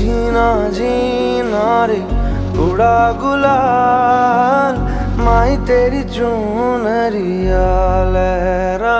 जीना जीना रे उड़ा गुलाल, माई तेरी चूनरिया लहरा